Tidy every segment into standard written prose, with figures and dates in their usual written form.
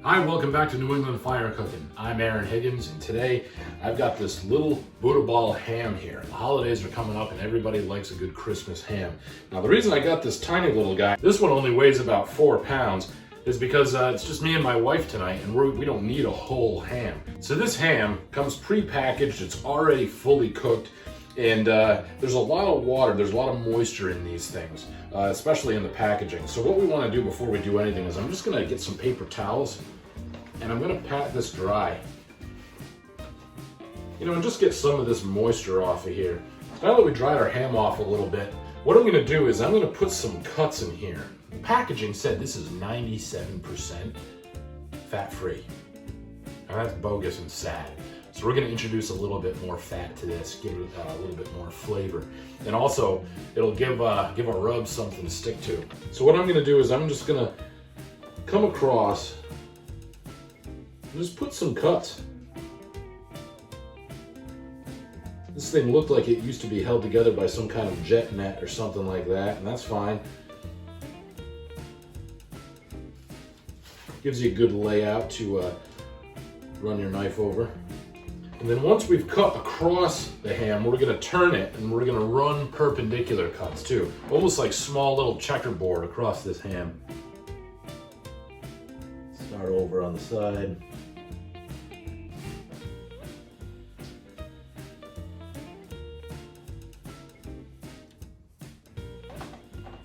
Hi, welcome back to New England Fire Cooking. I'm Aaron Higgins, and today I've got this little Buddha ball ham here. The holidays are coming up and everybody likes a good Christmas ham. Now the reason I got this tiny little guy, this one only weighs about 4 pounds, is because it's just me and my wife tonight and we don't need a whole ham. So this ham comes pre-packaged, it's already fully cooked, and there's a lot of water, there's a lot of moisture in these things, especially in the packaging. So what we want to do before we do anything is I'm just going to get some paper towels and I'm going to pat this dry. And just get some of this moisture off of here. Now that we dried our ham off a little bit, what I'm going to do is I'm going to put some cuts in here. The packaging said this is 97% fat-free. Now that's bogus and sad. So we're going to introduce a little bit more fat to this, give it a little bit more flavor. And also, it'll give a rub something to stick to. So what I'm going to do is I'm just going to come across and just put some cuts. This thing looked like it used to be held together by some kind of jet net or something like that, and that's fine. Gives you a good layout to run your knife over. And then once we've cut across the ham, we're going to turn it and we're going to run perpendicular cuts too. Almost like small little checkerboard across this ham. Start over on the side.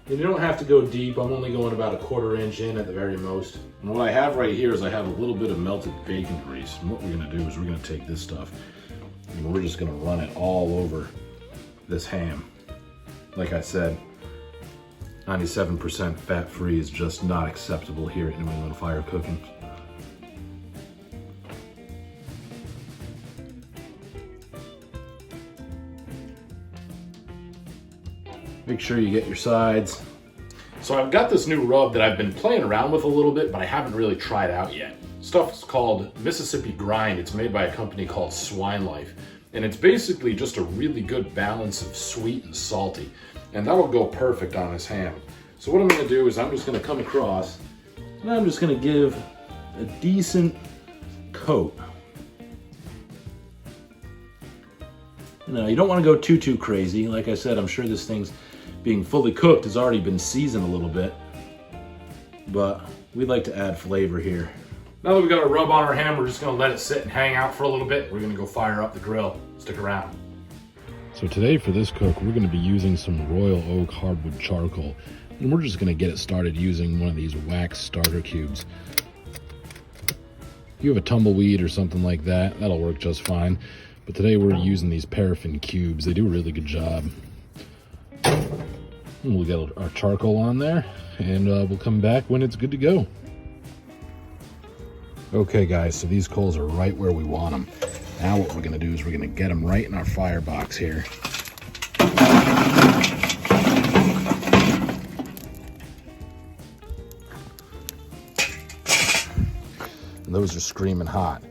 And you don't have to go deep. I'm only going about 1/4 inch in at the very most. And what I have right here is I have a little bit of melted bacon grease. And what we're gonna do is we're gonna take this stuff and we're just gonna run it all over this ham. Like I said, 97% fat-free is just not acceptable here at New England Fire Cooking. Make sure you get your sides. So I've got this new rub that I've been playing around with a little bit, but I haven't really tried out yet. Stuff is called Mississippi Grind. It's made by a company called Swine Life. And it's basically just a really good balance of sweet and salty. And that'll go perfect on this ham. So what I'm gonna do is I'm just gonna come across and I'm just gonna give a decent coat. You don't wanna go too crazy. Like I said, I'm sure this thing's being fully cooked has already been seasoned a little bit, but we'd like to add flavor here. Now that we've got a rub on our ham, we're just gonna let it sit and hang out for a little bit. We're gonna go fire up the grill. Stick around. So today for this cook, we're gonna be using some Royal Oak hardwood charcoal, and we're just gonna get it started using one of these wax starter cubes. If you have a tumbleweed or something like that, that'll work just fine. But today we're using these paraffin cubes. They do a really good job. And we'll get our charcoal on there and we'll come back when it's good to go. Okay guys, so these coals are right where we want them. Now what we're gonna do is we're gonna get them right in our firebox here. And those are screaming hot.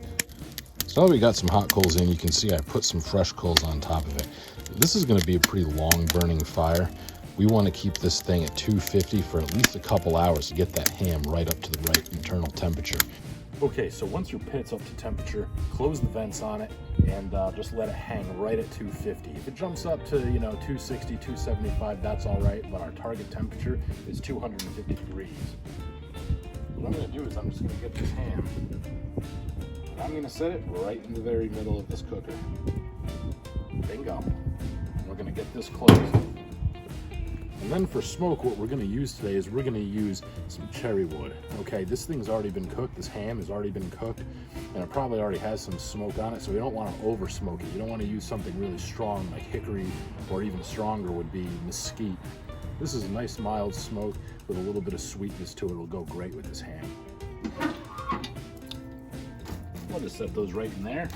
So now that we got some hot coals in, you can see I put some fresh coals on top of it. This is gonna be a pretty long burning fire. We wanna keep this thing at 250 for at least a couple hours to get that ham right up to the right internal temperature. Okay, so once your pit's up to temperature, close the vents on it and just let it hang right at 250. If it jumps up to 260, 275, that's all right, but our target temperature is 250 degrees. What I'm gonna do is I'm just gonna get this ham, and I'm gonna set it right in the very middle of this cooker. Bingo. We're gonna get this closed. And then for smoke, what we're gonna use today is we're gonna use some cherry wood. Okay, this thing's already been cooked, this ham has already been cooked, and it probably already has some smoke on it, so we don't wanna over smoke it. You don't wanna use something really strong like hickory, or even stronger would be mesquite. This is a nice mild smoke with a little bit of sweetness to it. It'll go great with this ham. I'll just set those right in there.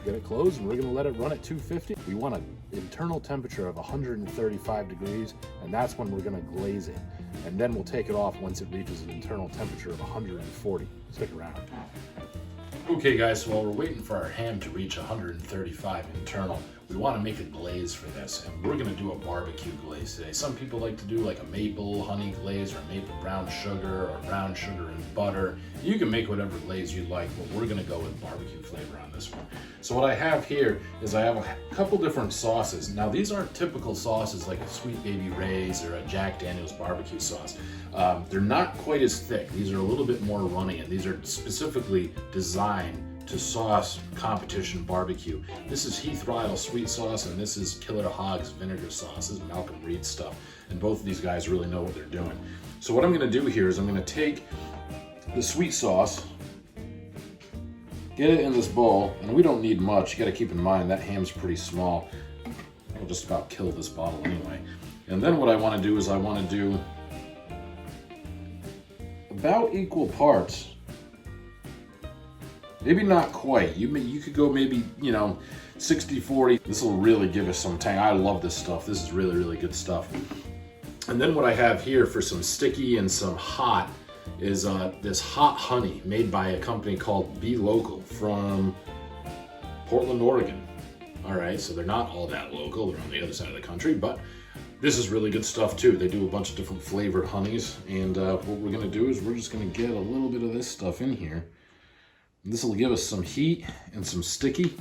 Get it closed, and we're gonna let it run at 250. We want an internal temperature of 135 degrees, and that's when we're gonna glaze it. And then we'll take it off once it reaches an internal temperature of 140. Stick around. Okay guys, so while we're waiting for our ham to reach 135 internal, we want to make a glaze for this, and we're going to do a barbecue glaze today. Some people like to do like a maple honey glaze, or maple brown sugar, or brown sugar and butter. You can make whatever glaze you like, but we're going to go with barbecue flavor on this one. So what I have here is I have a couple different sauces. Now these aren't typical sauces like a Sweet Baby Ray's or a Jack Daniel's barbecue sauce. They're not quite as thick. These are a little bit more runny, and these are specifically designed to sauce competition barbecue. This is Heath Rydell sweet sauce, and this is Killer Hogs vinegar sauce. This is Malcolm Reed stuff, and both of these guys really know what they're doing. So what I'm going to do here is I'm going to take the sweet sauce, get it in this bowl, and we don't need much. You got to keep in mind that ham's pretty small. I'll just about kill this bottle anyway. And then what I want to do is I want to do about equal parts. Maybe not quite. You could go maybe, 60-40. This will really give us some tang. I love this stuff. This is really, really good stuff. And then what I have here for some sticky and some hot is this hot honey made by a company called Be Local from Portland, Oregon. All right, so they're not all that local. They're on the other side of the country, but this is really good stuff too. They do a bunch of different flavored honeys, and what we're gonna do is we're just gonna get a little bit of this stuff in here. This will give us some heat and some sticky.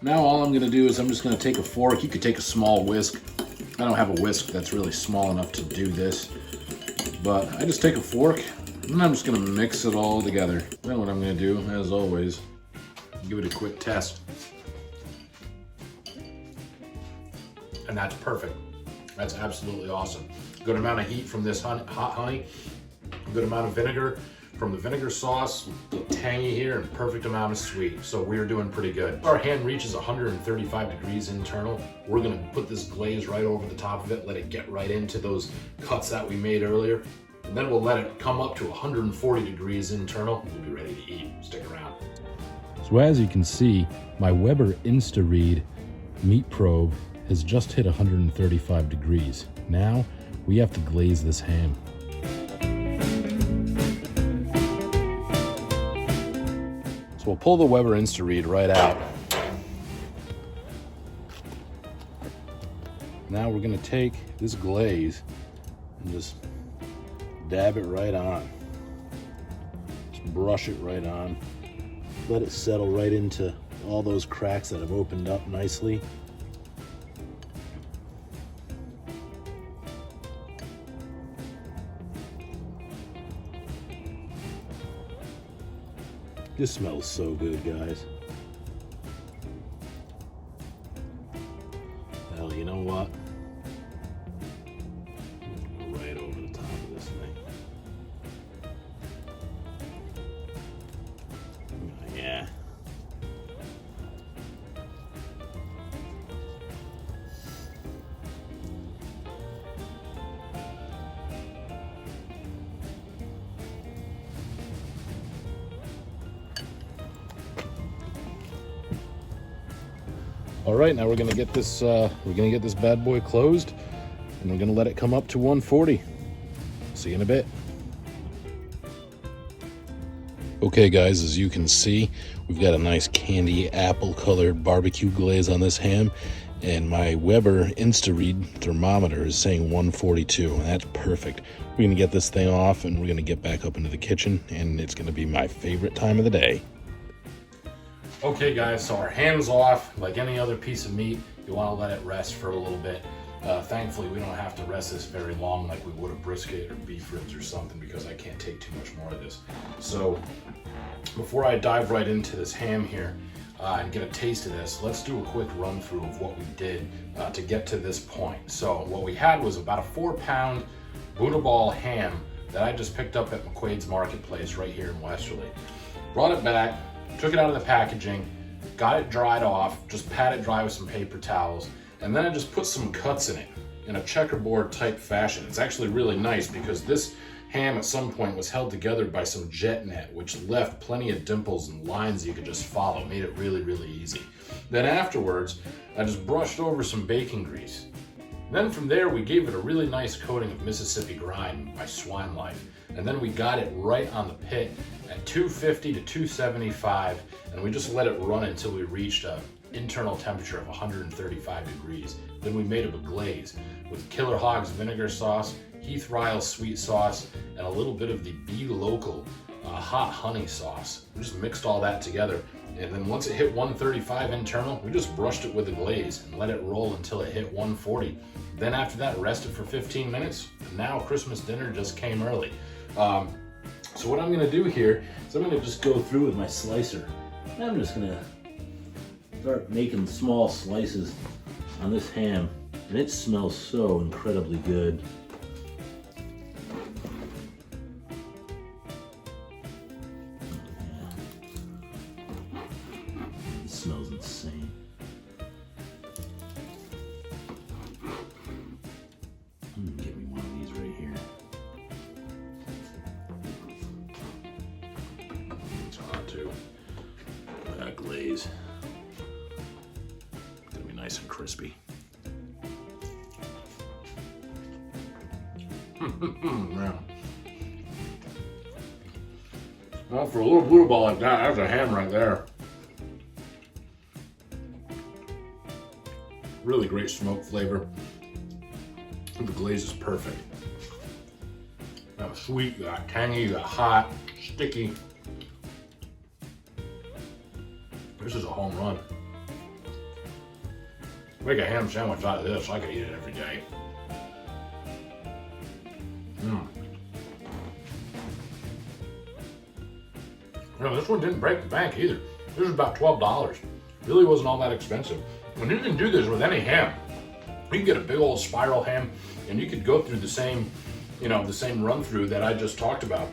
Now all I'm going to do is I'm just going to take a fork. You could take a small whisk. I don't have a whisk that's really small enough to do this, but I just take a fork and I'm just going to mix it all together. Then what I'm going to do, as always, give it a quick test. And that's perfect. That's absolutely awesome. Good amount of heat from this hot honey, good amount of vinegar from the vinegar sauce, a little tangy here, and perfect amount of sweet. So we're doing pretty good. Our hand reaches 135 degrees internal. We're gonna put this glaze right over the top of it, let it get right into those cuts that we made earlier. And then we'll let it come up to 140 degrees internal. We'll be ready to eat. Stick around. So as you can see, my Weber InstaRead meat probe has just hit 135 degrees. Now we have to glaze this ham. So we'll pull the Weber InstaRead right out. Now we're gonna take this glaze and just dab it right on. Just brush it right on. Let it settle right into all those cracks that have opened up nicely. This smells so good, guys. Hell, you know what? Go right over the top of this thing. Yeah. All right, now we're gonna get this bad boy closed, and we're gonna let it come up to 140. See you in a bit. Okay guys, as you can see, we've got a nice candy apple colored barbecue glaze on this ham, and my Weber InstaRead thermometer is saying 142, and that's perfect. We're gonna get this thing off, and we're gonna get back up into the kitchen, and it's gonna be my favorite time of the day. Okay guys, so our ham's off. Like any other piece of meat, you want to let it rest for a little bit. Thankfully, we don't have to rest this very long like we would a brisket or beef ribs or something, because I can't take too much more of this. So before I dive right into this ham here and get a taste of this, let's do a quick run through of what we did to get to this point. So what we had was about a 4-pound Buddha ball ham that I just picked up at McQuaid's Marketplace right here in Westerly. Brought it back, took it out of the packaging, got it dried off, just pat it dry with some paper towels, and then I just put some cuts in it in a checkerboard type fashion. It's actually really nice because this ham at some point was held together by some jet net, which left plenty of dimples and lines you could just follow, made it really, really easy. Then afterwards, I just brushed over some bacon grease. Then from there, we gave it a really nice coating of Mississippi Grind by Swine Life. And then we got it right on the pit at 250 to 275, and we just let it run until we reached an internal temperature of 135 degrees. Then we made up a glaze with Killer Hogs vinegar sauce, Heath Ryle's sweet sauce, and a little bit of the Be Local hot honey sauce. We just mixed all that together. And then once it hit 135 internal, we just brushed it with the glaze and let it roll until it hit 140. Then after that, rested for 15 minutes. And now Christmas dinner just came early. So what I'm gonna do here is I'm gonna just go through with my slicer. And I'm just gonna start making small slices on this ham. And it smells so incredibly good. It smells insane. Give me one of these right here. It's hot too. That glaze. It's gonna be nice and crispy. Yeah. Well, for a little blue ball like that, that's a ham right there. Really great smoke flavor. The glaze is perfect. You got sweet, you got tangy, you got hot, sticky. This is a home run. Make a ham sandwich out of this, I could eat it every day. You know, this one didn't break the bank either. This was about $12. Really wasn't all that expensive. And you can do this with any ham. You can get a big old spiral ham and you could go through the same, the same run through that I just talked about.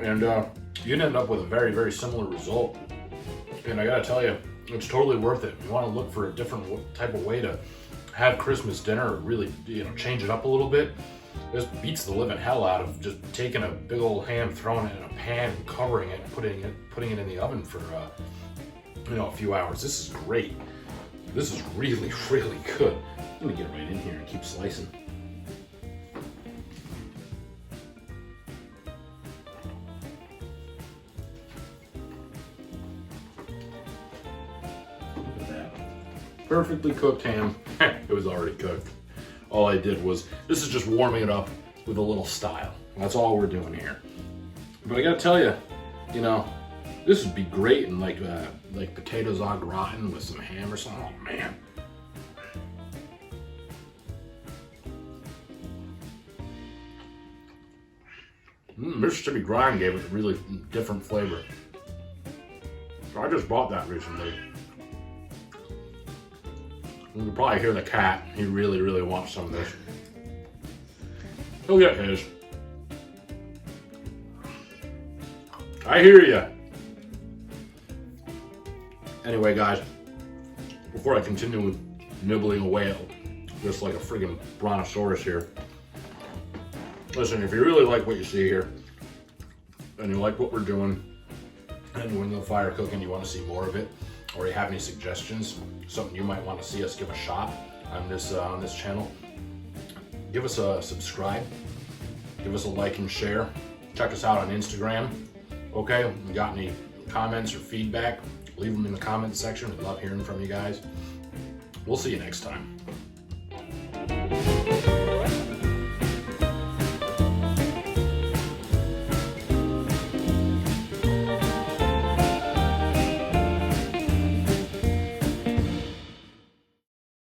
And you'd end up with a very, very similar result. And I gotta tell you, it's totally worth it. You wanna look for a different type of way to have Christmas dinner or really, change it up a little bit. This beats the living hell out of just taking a big old ham, throwing it in a pan, and covering it, putting it in the oven for a few hours. This is great. This is really, really good. I'm gonna get right in here and keep slicing. Look at that. Perfectly cooked ham. It was already cooked. All I did was, this is just warming it up with a little style. That's all we're doing here. But I gotta tell you, this would be great in like potatoes au gratin with some ham or something. Oh man. Mississippi Grind gave it a really different flavor. So I just bought that recently. You can probably hear the cat. He really, really wants some of this. He'll get his. I hear ya. Anyway, guys, before I continue nibbling away at just like a friggin' brontosaurus here, listen, if you really like what you see here, and you like what we're doing, and when the fire cooking, you want to see more of it, or you have any suggestions, something you might want to see us give a shot on this channel, give us a subscribe, give us a like and share, check us out on Instagram. Okay, if you got any comments or feedback, leave them in the comments section. We'd love hearing from you guys. We'll see you next time.